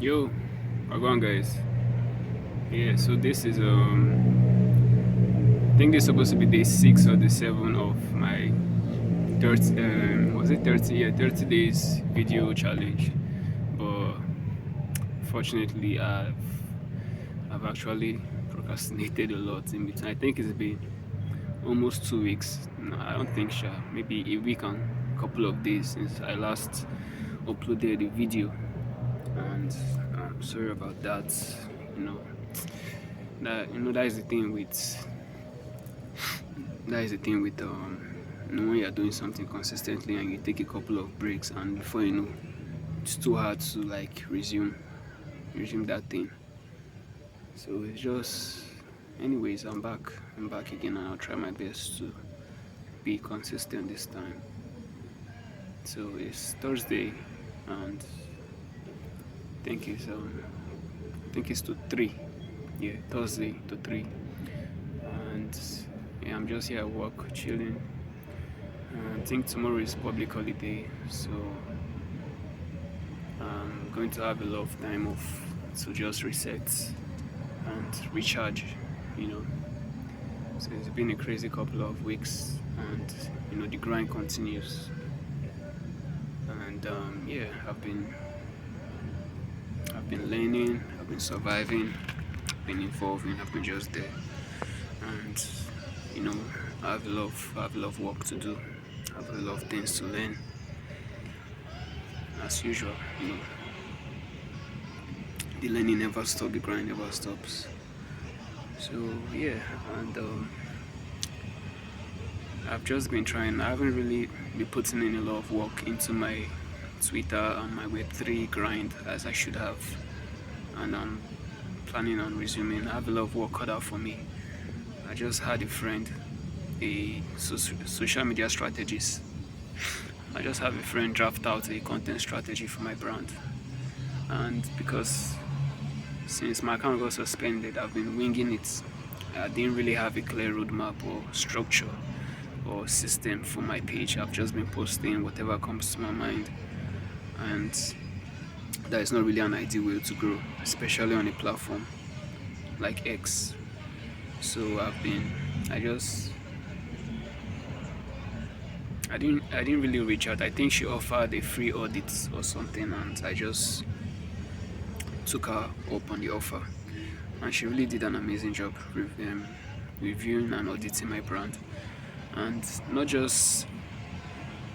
Yo, how going, guys? Yeah, so this is I think this is supposed to be day 6 or day 7 of my 30 was it 30, yeah, 30 days video challenge. But fortunately, I've actually procrastinated a lot in between. I think it's been almost 2 weeks. No, I don't think sure, maybe a week and a couple of days since I last uploaded a video, and I'm sorry about that. You know, that is the thing with when you're doing something consistently and you take a couple of breaks, and before you know, it's too hard to like resume that thing. So it's just, anyways, I'm back again, and I'll try my best to be consistent this time. So it's Thursday, and I think it's to 3. Yeah, Thursday to 3. And yeah, I'm just here at work chilling. I think tomorrow is public holiday, so I'm going to have a lot of time off to just reset and recharge, you know. So it's been a crazy couple of weeks, and the grind continues. And yeah, I've been learning, I've been surviving, I've been evolving, I've been just there. And you know, I have a lot of work to do. I have a lot of things to learn. As usual, the learning never stops, the grind never stops. So yeah, and I've just been trying. I haven't really been putting in a lot of work into my Twitter and my Web3 grind as I should have, and I'm planning on resuming. I have a lot of work cut out for me. I just had a friend, a social media strategist. I just have a friend draft out a content strategy for my brand, and because since my account got suspended, I've been winging it. I didn't really have a clear roadmap or structure or system for my page. I've just been posting whatever comes to my mind, and that is not really an ideal way to grow, especially on a platform like X. So I just, I didn't really reach out. I think she offered a free audit or something, and I just took her up on the offer, and she really did an amazing job reviewing and auditing my brand, and not just.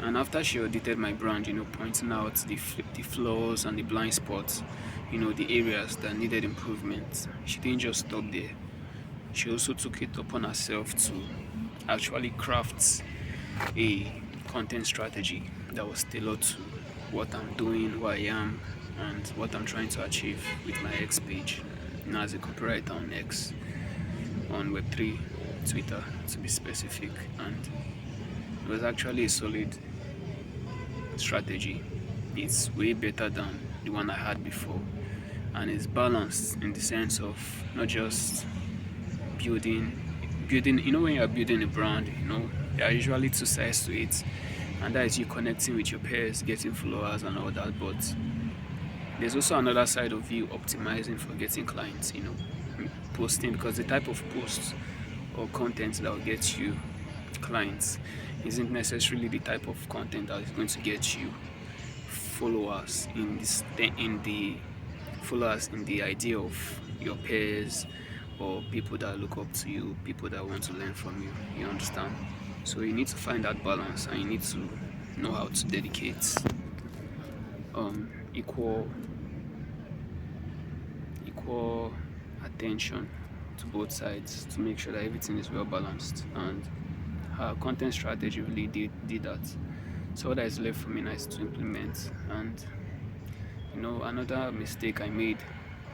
And after she audited my brand, pointing out the flaws and the blind spots, the areas that needed improvement, she didn't just stop there. She also took it upon herself to actually craft a content strategy that was tailored to what I'm doing, who I am, and what I'm trying to achieve with my X page. As a copywriter on X, on Web3, Twitter to be specific, and it was actually a solid strategy. It's way better than the one I had before, and it's balanced in the sense of not just building when you're building a brand, there are usually two sides to it, and that is you connecting with your peers, getting followers and all that. But there's also another side of you optimizing for getting clients, posting, because the type of posts or content that will get you clients isn't necessarily the type of content that is going to get you followers in the idea of your peers or people that look up to you, people that want to learn from you. You understand? So you need to find that balance, and you need to know how to dedicate equal equal attention to both sides to make sure that everything is well balanced. And her content strategy really did that. So what that is left for me now is to implement. And another mistake I made,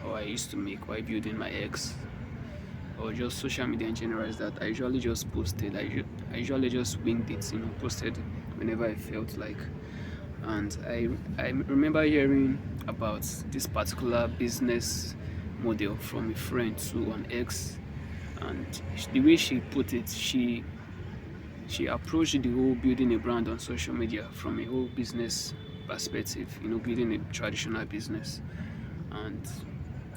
or I used to make while building my X, or just social media in general, is that I usually just posted. I usually just winged it, posted whenever I felt like. And I remember hearing about this particular business model from a friend too on X, and the way she put it, she approached the whole building a brand on social media from a whole business perspective, building a traditional business. and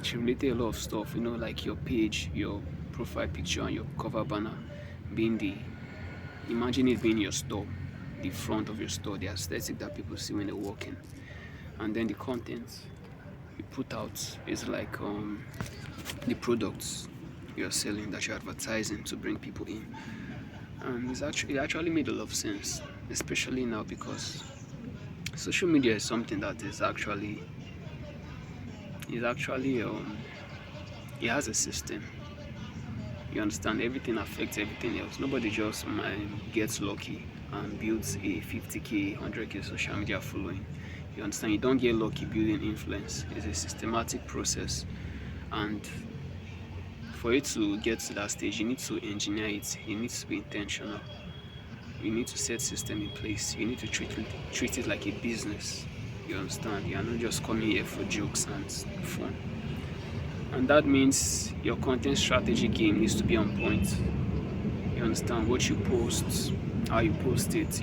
she related a lot of stuff, like your page, your profile picture, and your cover banner being imagine it being your store, the front of your store, the aesthetic that people see when they walk in, and then the content you put out is like the products you're selling that you're advertising to bring people in. And it actually made a lot of sense, especially now because social media is something that is actually it has a system. You understand? Everything affects everything else. Nobody just gets lucky and builds a 50k, 100k social media following. You understand? You don't get lucky building influence. It's a systematic process, and for it to get to that stage, you need to engineer it. You need to be intentional. You need to set system in place. You need to treat it like a business. You understand? You are not just coming here for jokes and fun. And that means your content strategy game needs to be on point. You understand? What you post, how you post it,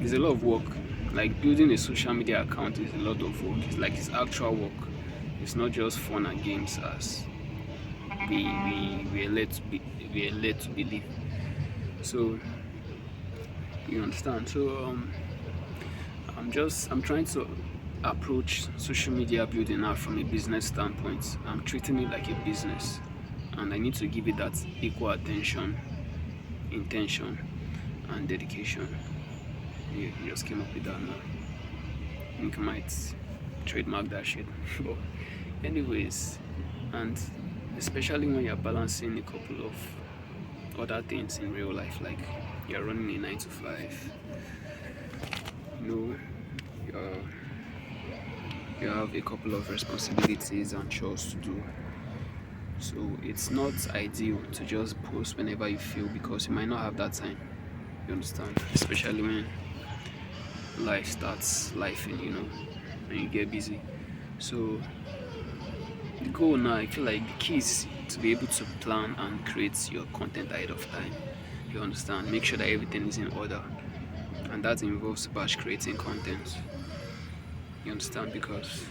It's a lot of work. Like building a social media account is a lot of work. It's actual work. It's not just fun and games as we are led to believe. So you understand. So I'm trying to approach social media building now from a business standpoint. I'm treating it like a business, and I need to give it that equal attention, intention, and dedication. Yeah, you just came up with that now. I think I might trademark that shit. But anyways, and especially when you're balancing a couple of other things in real life, like you're running a 9 to 5, you're you have a couple of responsibilities and chores to do. So it's not ideal to just post whenever you feel, because you might not have that time. You understand? Especially when life starts lifing, and you get busy. So the goal now, I feel like the key is to be able to plan and create your content ahead of time. You understand? Make sure that everything is in order, and that involves batch creating content. You understand? Because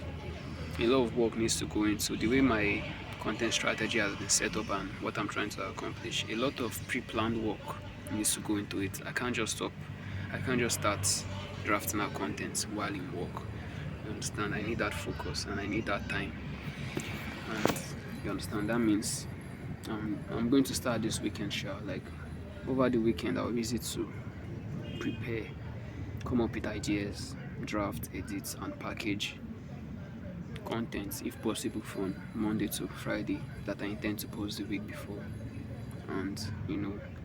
a lot of work needs to go into the way my content strategy has been set up and what I'm trying to accomplish. A lot of pre-planned work needs to go into it. I can't just start drafting out content while in work. You understand? I need that focus and I need that time. And you understand? That means I'm going to start this weekend show. Like over the weekend, I'll use it to prepare, come up with ideas, draft, edit, and package content, if possible, from Monday to Friday that I intend to post the week before. And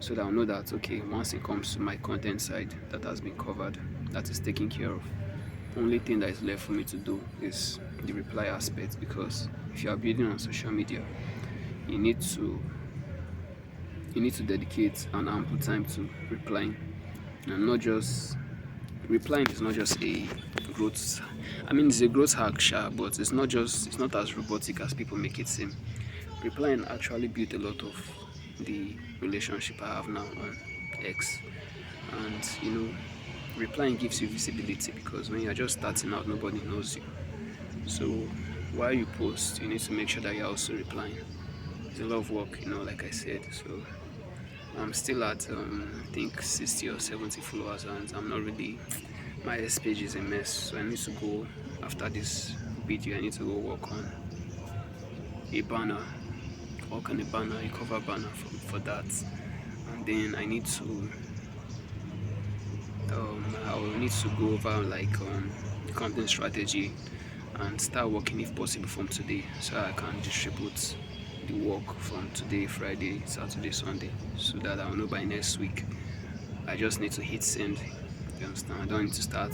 so that I'll know that okay, once it comes to my content side, that has been covered, that is taken care of. Only thing that is left for me to do is the reply aspect, because if you are building on social media, you need to dedicate an ample time to replying, and not just replying is not just a growth. I mean, it's a growth hack, but it's not as robotic as people make it seem. Replying actually built a lot of the relationship I have now on X, and replying gives you visibility, because when you're just starting out, nobody knows you. So while you post, you need to make sure that you're also replying. It's a lot of work, like I said. So I'm still at I think 60 or 70 followers, and I'm not really. My S page is a mess, so I need to go after this video. I need to go work on a banner, a cover banner for that, and then I need to. I will need to go over content strategy and start working if possible from today, so I can distribute the work from today, Friday, Saturday, Sunday, so that I'll know by next week. I just need to hit send. You understand? I don't need to start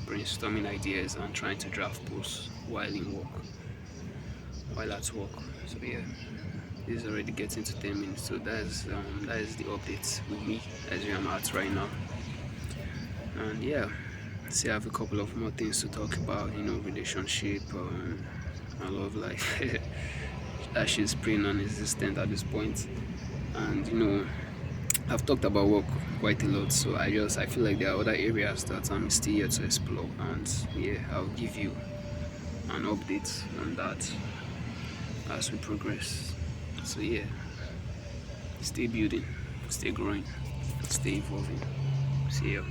brainstorming ideas and trying to draft posts while at work. So yeah, this is already getting to 10 minutes. So that is the update with me as I'm at right now. And yeah, see, I have a couple of more things to talk about. Relationship, my love life. That shit's pretty non-existent at this point. And I've talked about work quite a lot, so I feel like there are other areas that I'm still here to explore, and yeah, I'll give you and updates on that as we progress. So yeah, stay building, stay growing, stay evolving. See ya.